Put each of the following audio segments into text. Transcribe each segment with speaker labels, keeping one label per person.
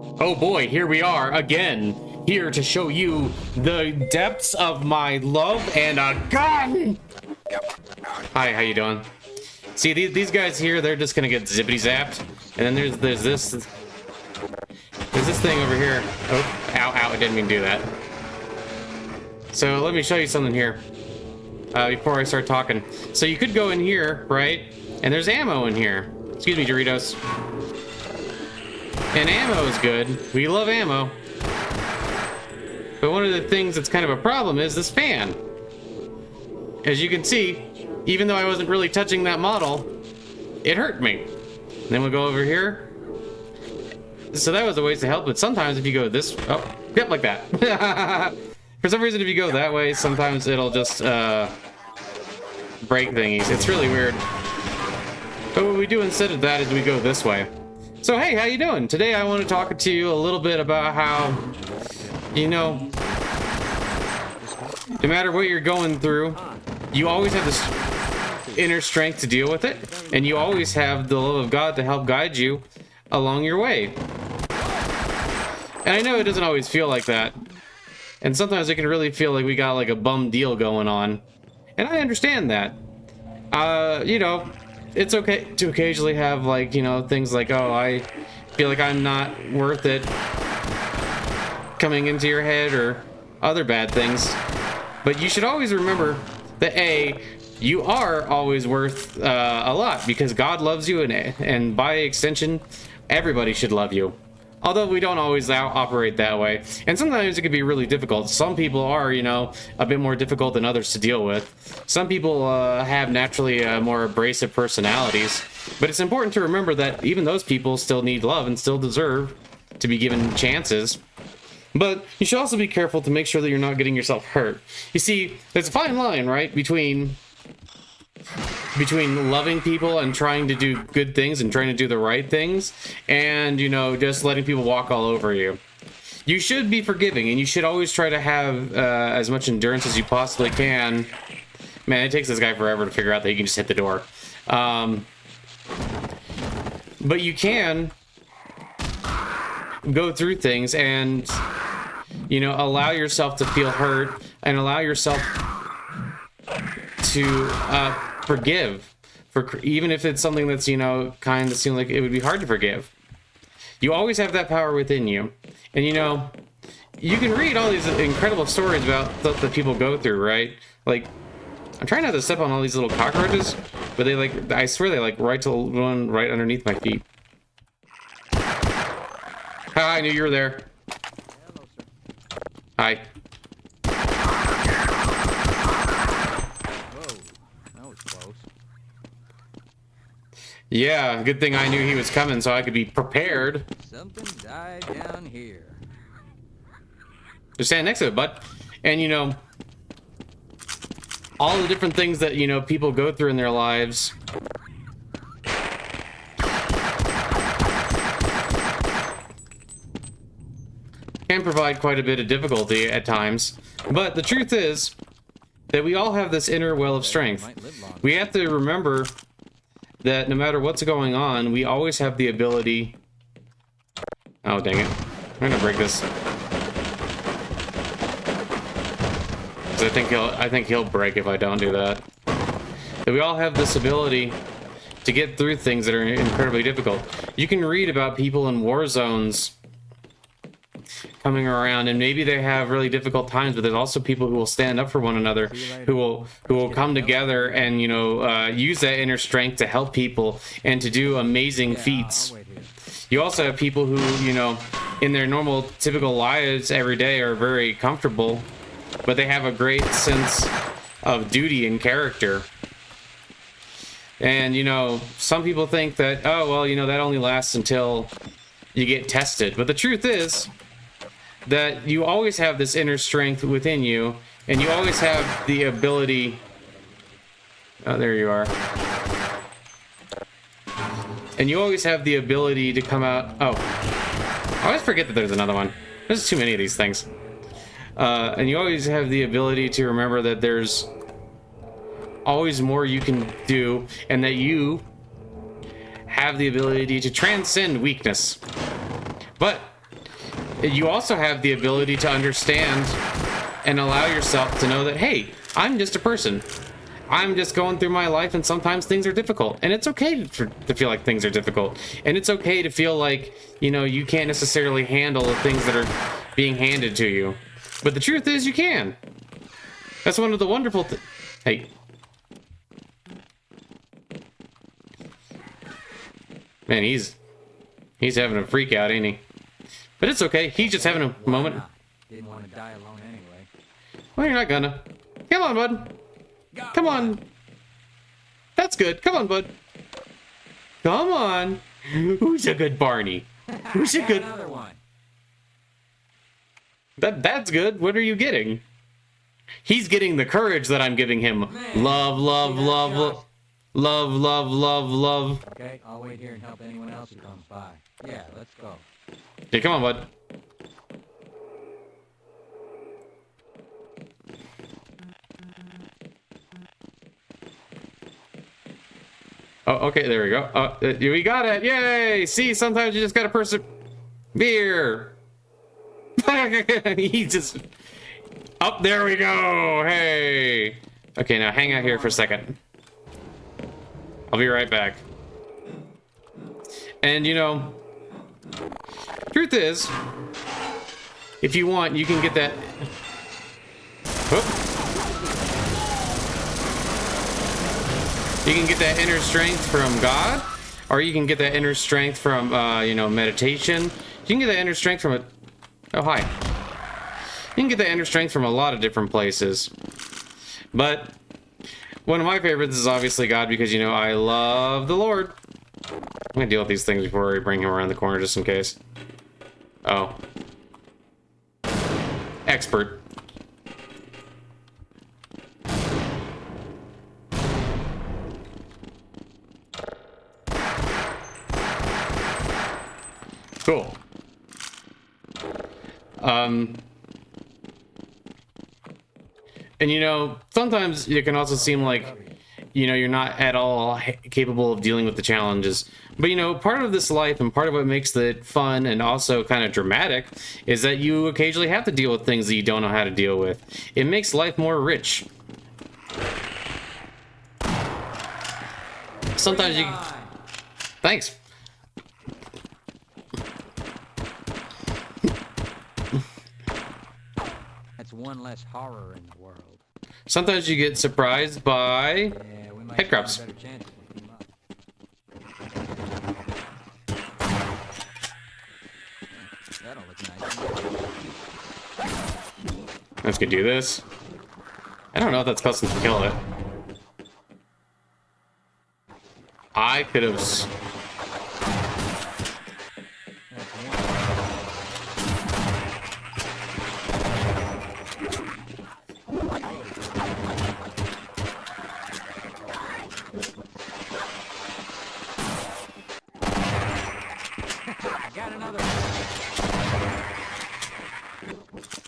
Speaker 1: Oh boy, here we are again, here to show you the depths of my love and a gun! Hi, how you doing? See, these guys here, they're just gonna get zippity zapped. And then there's this thing over here. Oh, ow, I didn't mean to do that. So let me show you something here before I start talking. So you could go in here, right? And there's ammo in here. Excuse me, Doritos. And ammo is good. We love ammo. But one of the things that's kind of a problem is this fan. As you can see, even though I wasn't really touching that model, it hurt me. And then we'll go over here. So that was a ways to help, but sometimes if you go this, oh, yep, like that. For some reason, if you go that way, sometimes it'll just break thingies. It's really weird. But what we do instead of that is we go this way. So hey, how you doing? Today I want to talk to you a little bit about how, you know, no matter what you're going through, you always have this inner strength to deal with it, and you always have the love of God to help guide you along your way. And I know it doesn't always feel like that, and sometimes it can really feel like we got like a bum deal going on, and I understand that. You know, it's okay to occasionally have, like, you know, things like, oh, I feel like I'm not worth it coming into your head, or other bad things. But you should always remember that A, you are always worth a lot, because God loves you, and by extension, everybody should love you. Although we don't always operate that way. And sometimes it can be really difficult. Some people are, you know, a bit more difficult than others to deal with. Some people have naturally more abrasive personalities. But it's important to remember that even those people still need love and still deserve to be given chances. But you should also be careful to make sure that you're not getting yourself hurt. You see, there's a fine line, right, between loving people and trying to do good things and trying to do the right things, and, you know, just letting people walk all over you. You should be forgiving, and you should always try to have as much endurance as you possibly can. Man, it takes this guy forever to figure out that he can just hit the door. But you can go through things and, you know, allow yourself to feel hurt and allow yourself to forgive, even if it's something that's, you know, kind of seem like it would be hard to forgive. You always have that power within you. And, you know, you can read all these incredible stories about stuff that people go through, right? Like, I'm trying not to step on all these little cockroaches, but they, like, I swear they, like, run right underneath my feet. Hi, I knew you were there. Hi. Yeah, good thing I knew he was coming so I could be prepared.
Speaker 2: Something died down here.
Speaker 1: Just stand next to it, bud. And, you know, all the different things that, you know, people go through in their lives. Can provide quite a bit of difficulty at times. But the truth is that we all have this inner well of strength. We have to remember that no matter what's going on, we always have the ability... Oh, dang it. I'm gonna break this. 'Cause I think he'll break if I don't do that. But we all have this ability to get through things that are incredibly difficult. You can read about people in war zones coming around, and maybe they have really difficult times, but there's also people who will stand up for one another, who will come together and, you know, use that inner strength to help people and to do amazing feats. You also have people who, you know, in their normal, typical lives every day are very comfortable, but they have a great sense of duty and character. And, you know, some people think that, oh, well, you know, that only lasts until you get tested. But the truth is that you always have this inner strength within you, and you always have the ability... Oh, there you are. And you always have the ability to come out... Oh. I always forget that there's another one. There's too many of these things. And you always have the ability to remember that there's always more you can do, and that you have the ability to transcend weakness. But you also have the ability to understand and allow yourself to know that, hey, I'm just a person. I'm just going through my life, and sometimes things are difficult, and it's okay to feel like things are difficult, and it's okay to feel like, you know, you can't necessarily handle the things that are being handed to you. But the truth is, you can. That's one of the wonderful Hey. Man, he's having a freak out, ain't he? But it's okay. He's just having a moment.
Speaker 2: Didn't want to die alone anyway.
Speaker 1: Well, you're not gonna. Come on, bud. Come on. That's good. Come on, bud. Come on. Who's a good Barney? Who's a good...
Speaker 2: Another one.
Speaker 1: That's good. What are you getting? He's getting the courage that I'm giving him.
Speaker 2: Man,
Speaker 1: love, love, love, love. Love, love, love, love.
Speaker 2: Okay, I'll wait here and help anyone else who comes by. Yeah, let's go.
Speaker 1: Okay, come on, bud. Oh, okay, there we go. We got it. Yay! See, sometimes you just gotta persevere. He just... Oh, there we go. Hey. Okay, now hang out here for a second. I'll be right back. And, you know, truth is, if you want, you can get that... Whoop. You can get that inner strength from God, or you can get that inner strength from, you know, meditation. You can get that inner strength from a... Oh, hi. You can get that inner strength from a lot of different places. But one of my favorites is obviously God, because, you know, I love the Lord. I'm gonna deal with these things before we bring him around the corner, just in case. Oh. Expert. Cool. And you know, sometimes it can also seem like, you know, you're not at all capable of dealing with the challenges. But you know, part of this life and part of what makes it fun and also kind of dramatic is that you occasionally have to deal with things that you don't know how to deal with. It makes life more rich. Sometimes you... Thanks.
Speaker 2: That's one less horror in the world.
Speaker 1: Sometimes you get surprised by
Speaker 2: Yeah, we might
Speaker 1: headcrabs.
Speaker 2: have a better chance if we team up. That'll look nice.
Speaker 1: Let's go do this. I don't know if that's custom to kill it. I could have...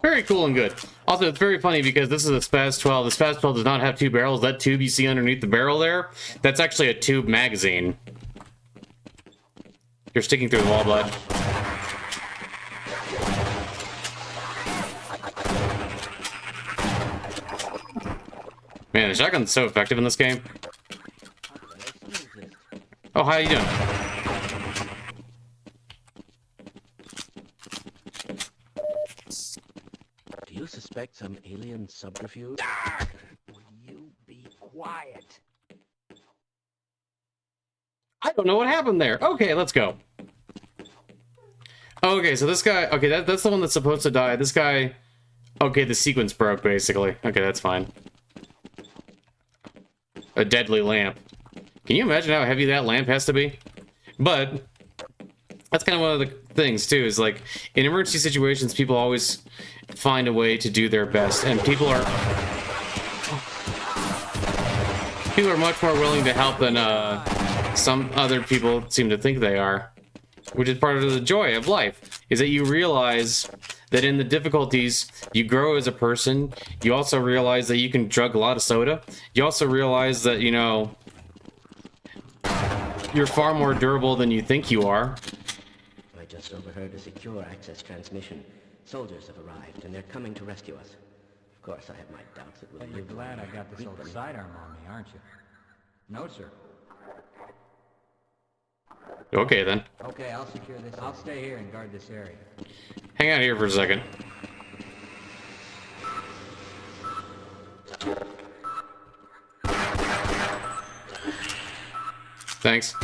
Speaker 1: Very cool and good. Also, it's very funny because this is a Spaz 12. The Spaz 12 does not have two barrels. That tube you see underneath the barrel there, that's actually a tube magazine. You're sticking through the wall, bud. Man, the shotgun's so effective in this game. Oh, how you doing?
Speaker 3: Do you suspect some alien subterfuge? Will you be quiet?
Speaker 1: I don't know what happened there. Okay, let's go. Okay, so this guy... Okay, that's the one that's supposed to die. This guy... Okay, the sequence broke, basically. Okay, that's fine. A deadly lamp. Can you imagine how heavy that lamp has to be? But... That's kind of one of the things, too, is like, in emergency situations, people always find a way to do their best, and people are much more willing to help than some other people seem to think they are, which is part of the joy of life, is that you realize that in the difficulties, you grow as a person. You also realize that you can drug a lot of soda. You also realize that, you know, you're far more durable than you think you are.
Speaker 3: I just Just overheard a secure access transmission. Soldiers have arrived, and they're coming to rescue us. Of course, I have my doubts that we'll
Speaker 2: Hey, you're
Speaker 3: live
Speaker 2: glad I
Speaker 3: long
Speaker 2: got this
Speaker 3: enough
Speaker 2: old
Speaker 3: to greet them.
Speaker 2: sidearm on me, aren't you? No, sir.
Speaker 1: Okay, then.
Speaker 2: Okay, I'll secure this. I'll stay here and guard this area.
Speaker 1: Hang out here for a second. Thanks.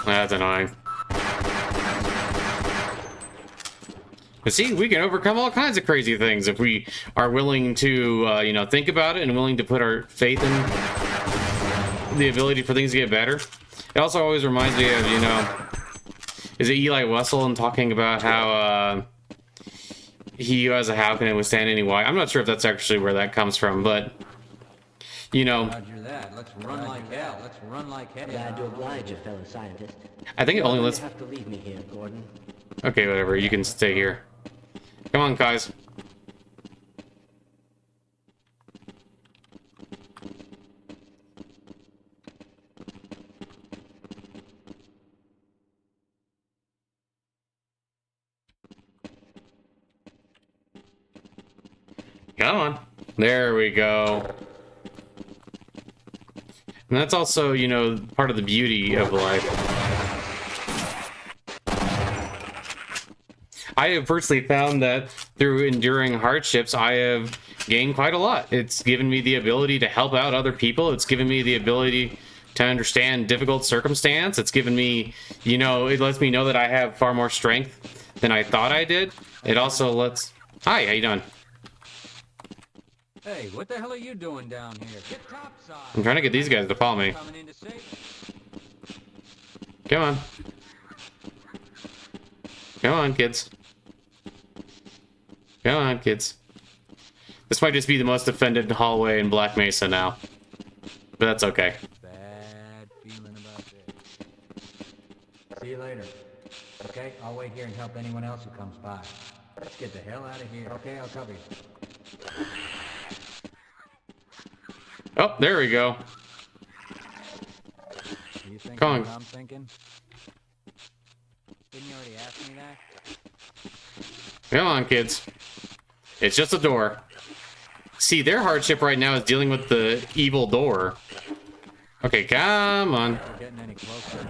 Speaker 1: That's annoying. But see, we can overcome all kinds of crazy things if we are willing to, you know, think about it and willing to put our faith in the ability for things to get better. It also always reminds me of, you know, is it Eli Wessel and talking about how he who has a how can withstand any why. I'm not sure if that's actually where that comes from, but you know,
Speaker 2: Roger that. Let's run like hell. Let's run like hell.
Speaker 3: Glad to oblige you, fellow scientist.
Speaker 1: I think it only
Speaker 3: You're going
Speaker 1: lets.
Speaker 3: to have to leave me here, Gordon.
Speaker 1: Okay, whatever. You can stay here. Come on, guys. Come on. There we go. And that's also, you know, part of the beauty of life. I have personally found that through enduring hardships, I have gained quite a lot. It's given me the ability to help out other people. It's given me the ability to understand difficult circumstance. It's given me, you know, it lets me know that I have far more strength than I thought I did. It also lets... Hi, how you doing?
Speaker 2: Hey, what the hell are you doing down here? Get topside.
Speaker 1: I'm trying to get these guys to follow me.
Speaker 2: Coming in to save.
Speaker 1: Come on. Come on, kids. Come on, kids. This might just be the most offended hallway in Black Mesa now. But that's okay.
Speaker 2: Bad feeling about this. See you later. Okay, I'll wait here and help anyone else who comes by. Let's get the hell out of here. Okay, I'll cover you.
Speaker 1: Oh, there we go.
Speaker 2: Do you think
Speaker 1: Come on.
Speaker 2: what I'm thinking? Didn't you already ask me that?
Speaker 1: Come on, kids. It's just a door. See, their hardship right now is dealing with the evil door. Okay, come on.
Speaker 2: We're getting any closer.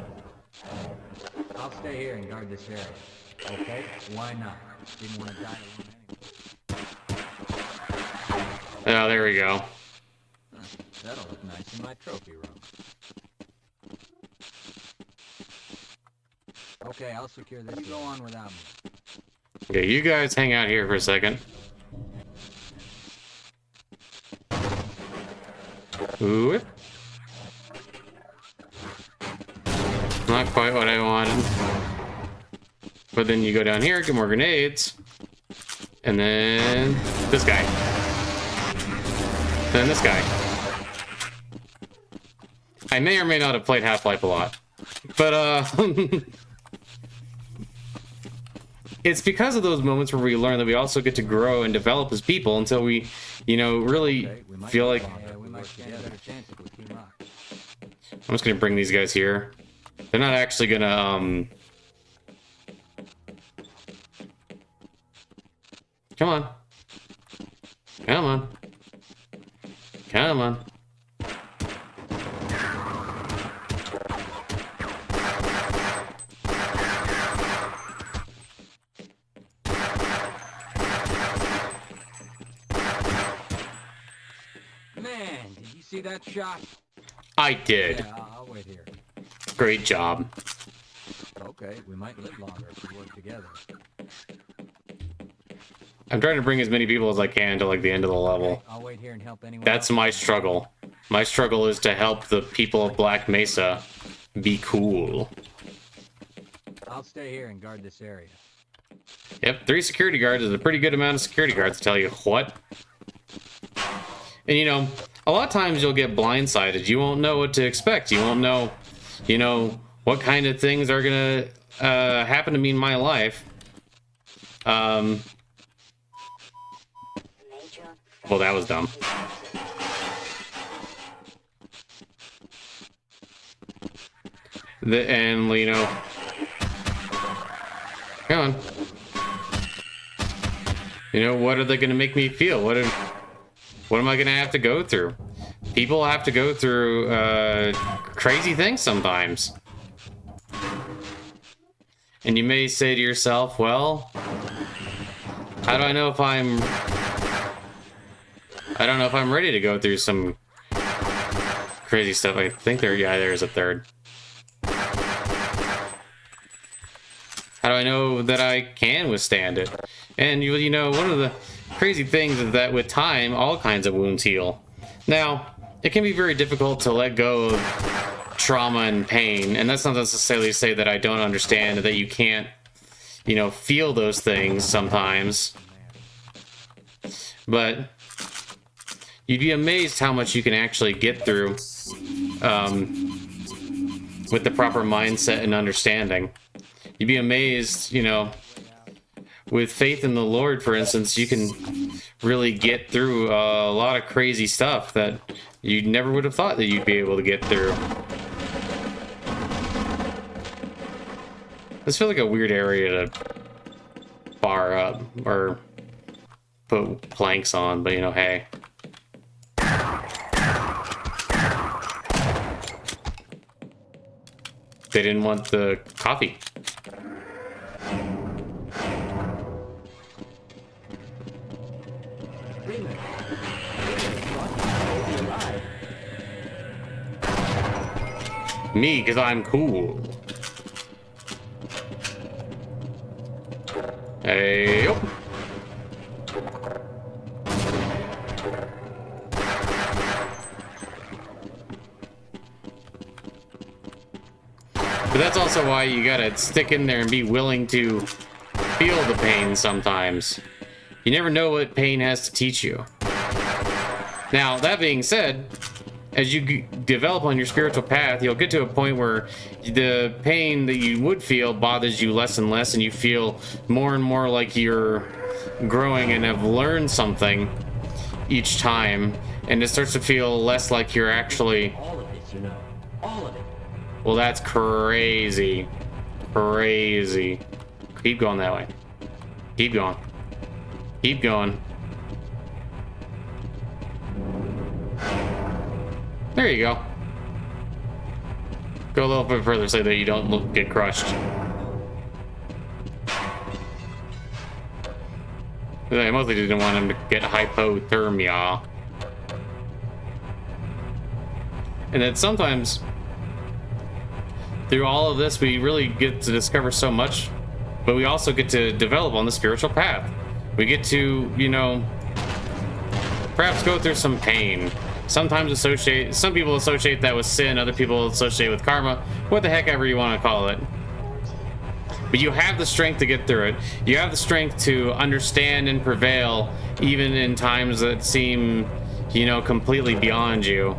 Speaker 2: I'll stay here and guard this area. Okay? Why not? Didn't want to die alone anyway.
Speaker 1: Oh, there we go.
Speaker 2: That'll look nice in my trophy room. Okay, I'll secure this. You go on without me.
Speaker 1: Okay, you guys hang out here for a second. Ooh. Not quite what I wanted. But then you go down here, get more grenades. And then this guy. Then this guy. I may or may not have played Half-Life a lot. But, it's because of those moments where we learn that we also get to grow and develop as people until we, you know, really
Speaker 2: Okay, we might
Speaker 1: feel like...
Speaker 2: Yeah, we might stand a better chance if we team up.
Speaker 1: I'm just gonna bring these guys here. They're not actually gonna, Come on. Come on. Come on.
Speaker 2: Man, did you see that shot?
Speaker 1: I did.
Speaker 2: Yeah, I'll wait here.
Speaker 1: Great job.
Speaker 2: Okay, we might live longer if we work together.
Speaker 1: I'm trying to bring as many people as I can to like the end of the level.
Speaker 2: Okay, I'll wait here and help anyone.
Speaker 1: That's
Speaker 2: else.
Speaker 1: my struggle. My struggle is to help the people of Black Mesa be cool.
Speaker 2: I'll stay here and guard this area.
Speaker 1: Yep, 3 security guards is a pretty good amount of security guards, to tell you what. And you know, a lot of times you'll get blindsided. You won't know what to expect. You won't know, you know, what kind of things are gonna happen to me in my life. Well, that was dumb. And, you know... Come on. You know, what are they going to make me feel? What am I going to have to go through? People have to go through crazy things sometimes. And you may say to yourself, well, how do I know if I'm... I don't know if I'm ready to go through some crazy stuff. I think there's a third. How do I know that I can withstand it? And you know, one of the crazy things is that with time, all kinds of wounds heal. Now, it can be very difficult to let go of trauma and pain, and that's not necessarily to say that I don't understand that you can't, you know, feel those things sometimes. But you'd be amazed how much you can actually get through with the proper mindset and understanding. You'd be amazed, you know, with faith in the Lord, for instance, you can really get through a lot of crazy stuff that you never would have thought that you'd be able to get through. This feels like a weird area to bar up or put planks on, but you know, hey. They didn't want the coffee. Me, because I'm cool. Hey, yo. But that's also why you gotta stick in there and be willing to feel the pain sometimes. You never know what pain has to teach you. Now, that being said, as you develop on your spiritual path, you'll get to a point where the pain that you would feel bothers you less and less, and you feel more and more like you're growing and have learned something each time, and it starts to feel less like you're actually...
Speaker 3: All of this, you know. All of it.
Speaker 1: Well, that's crazy. Crazy. Keep going that way. Keep going. Keep going. There you go. Go a little bit further so that you don't get crushed. I mostly didn't want him to get hypothermia. And then sometimes, through all of this, we really get to discover so much, but we also get to develop on the spiritual path. We get to, you know, perhaps go through some pain. Sometimes some people associate that with sin, other people associate with karma, what the heck ever you want to call it. But you have the strength to get through it. You have the strength to understand and prevail, even in times that seem, you know, completely beyond you.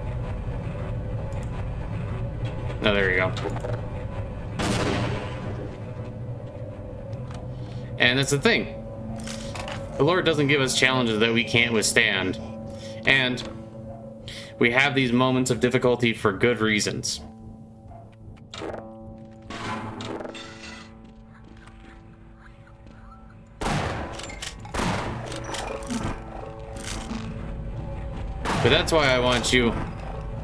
Speaker 1: Oh, there you go. And that's the thing. The Lord doesn't give us challenges that we can't withstand. And we have these moments of difficulty for good reasons. But that's why I want you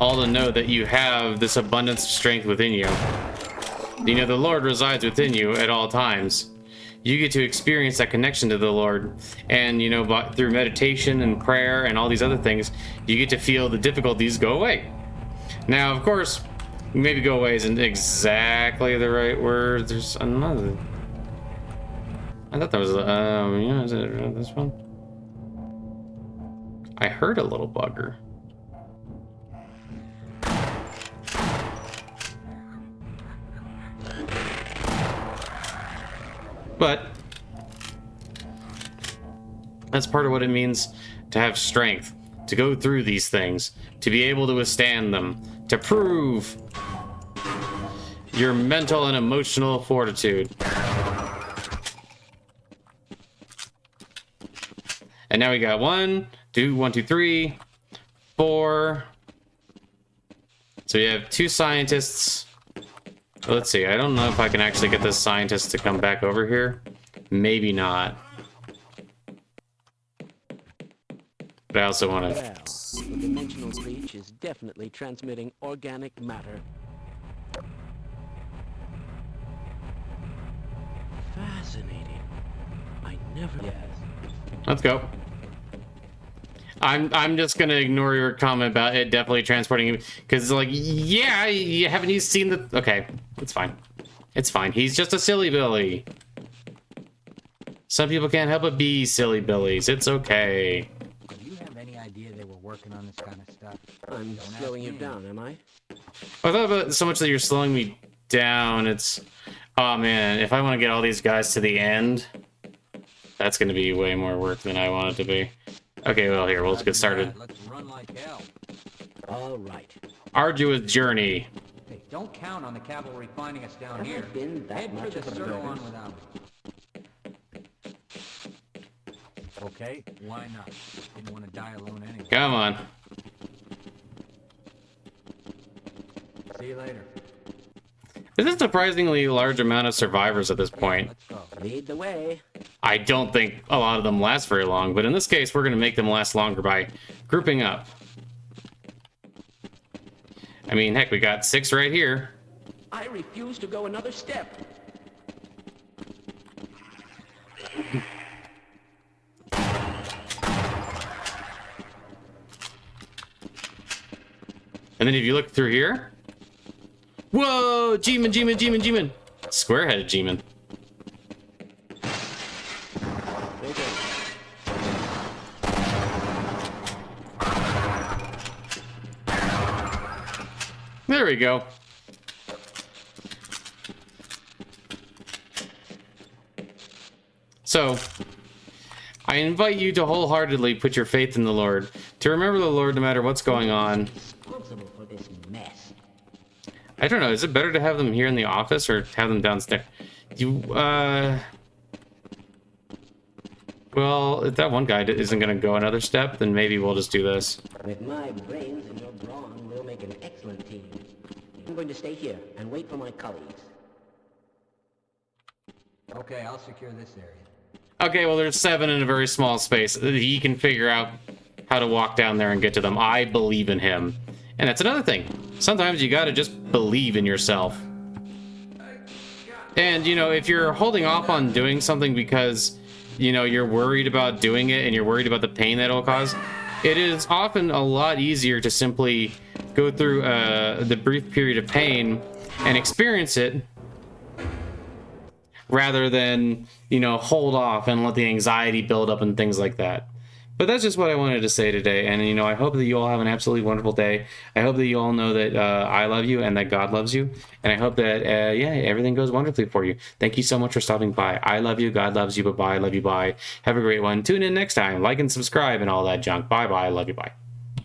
Speaker 1: all to know that you have this abundance of strength within you. You know, the Lord resides within you at all times. You get to experience that connection to the Lord, and you know, through meditation and prayer and all these other things, you get to feel the difficulties go away. Now, of course, maybe go away isn't exactly the right word. There's another. I thought that was yeah, is it this one? I heard a little bugger. But that's part of what it means to have strength, to go through these things, to be able to withstand them, to prove your mental and emotional fortitude. And now we got 1, 2, 3, 4. So we have 2 scientists. Let's see. I don't know if I can actually get this scientist to come back over here. Maybe not. But I also want to...
Speaker 3: Well, the dimensional breach is definitely transmitting organic matter. Fascinating. I never... Yes.
Speaker 1: Let's go. I'm just gonna ignore your comment about it definitely transporting, because like, yeah, haven't you seen the... Okay, it's fine. It's fine. He's just a silly Billy. Some people can't help but be silly Billies. It's okay.
Speaker 2: Do you have any idea they were working on this kind of stuff?
Speaker 3: I'm slowing you down, am I?
Speaker 1: I thought about so much that you're slowing me down. It's... Oh man, if I want to get all these guys to the end, that's gonna be way more work than I want it to be. Okay, well, here, we'll just get started.
Speaker 2: Let's run like hell.
Speaker 3: All right.
Speaker 1: Arduous journey.
Speaker 2: Hey, don't count on the cavalry finding us down
Speaker 3: Have I
Speaker 2: here.
Speaker 3: been that
Speaker 2: Head for
Speaker 3: much
Speaker 2: the
Speaker 3: of a
Speaker 2: circle
Speaker 3: burden?
Speaker 2: on without me. Okay, why not? Didn't want to die alone anyway.
Speaker 1: Come on.
Speaker 2: See you later.
Speaker 1: This is a surprisingly large amount of survivors at this point.
Speaker 2: Let's go.
Speaker 3: Lead the way.
Speaker 1: I don't think a lot of them last very long, but in this case, we're going to make them last longer by grouping up. I mean, heck, we got 6 right here.
Speaker 3: I refuse to go another step.
Speaker 1: And then if you look through here... Whoa! G-Man, G-Man, G-Man, G-Man! Square-headed G-Man.
Speaker 3: Very good.
Speaker 1: There we go. So, I invite you to wholeheartedly put your faith in the Lord, to remember the Lord no matter what's going on.
Speaker 3: Responsible for this mess.
Speaker 1: I don't know, is it better to have them here in the office or have them downstairs? Well, if that one guy isn't going to go another step, then maybe we'll just do this.
Speaker 3: With my brains and your brawn, we'll make an excellent team. I'm going to stay here and wait for my colleagues.
Speaker 2: Okay, I'll secure this area.
Speaker 1: Okay, well, there's 7 in a very small space. He can figure out how to walk down there and get to them. I believe in him. And that's another thing. Sometimes you gotta just believe in yourself. And, you know, if you're holding off on doing something because, you know, you're worried about doing it and you're worried about the pain that it'll cause, it is often a lot easier to simply go through the brief period of pain and experience it rather than, you know, hold off and let the anxiety build up and things like that. But that's just what I wanted to say today. And, you know, I hope that you all have an absolutely wonderful day. I hope that you all know that I love you and that God loves you. And I hope that, yeah, everything goes wonderfully for you. Thank you so much for stopping by. I love you. God loves you. Bye-bye. Love you. Bye. Have a great one. Tune in next time. Like and subscribe and all that junk. Bye-bye. Love you. Bye.